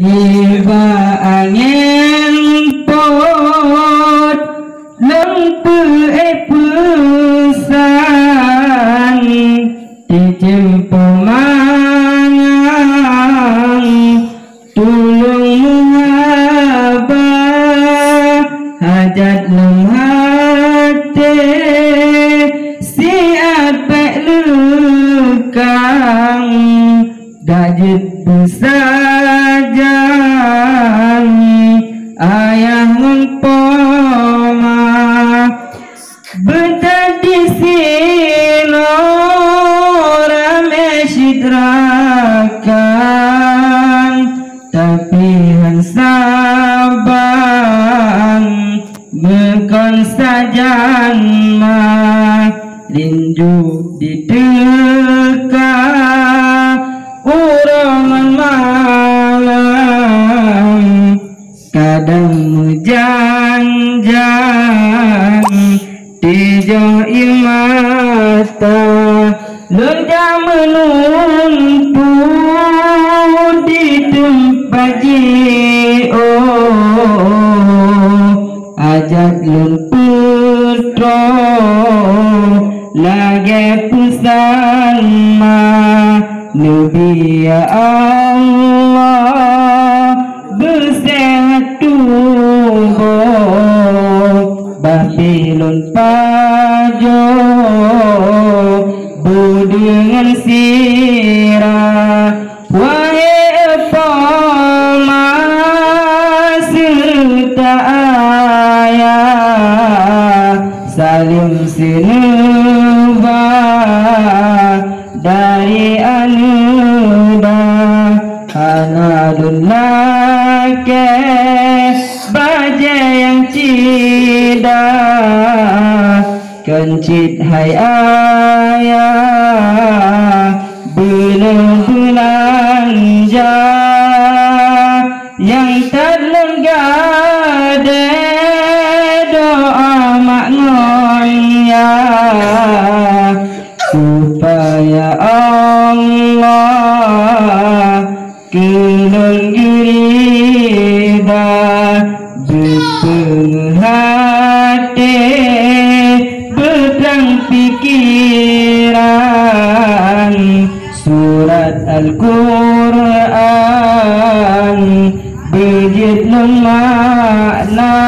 Iba angin pot lempu pesan dijempo mangang tulung muhabah hajat lem hati siat pek lukang gajit besajan ayah ngempoma betadi sino rame sidrakan tapi hansaban bekon sajan mah rindu dideka urangan malam kadang hujan-jan dijo imata lerja menumpu di tempat ajak lun putro lagi pesan Nabi ya Allah bersehat tubuh Babilon pajo dengan sirah wahai pama serta ayah salim sinubah dari anudah anadun lake baja yang cidah kencit hai ayah belanja yang terlenggade doa maknonya supaya Allah kenang gerida berpenghati berang pikiran surat Al-Quran berjid makna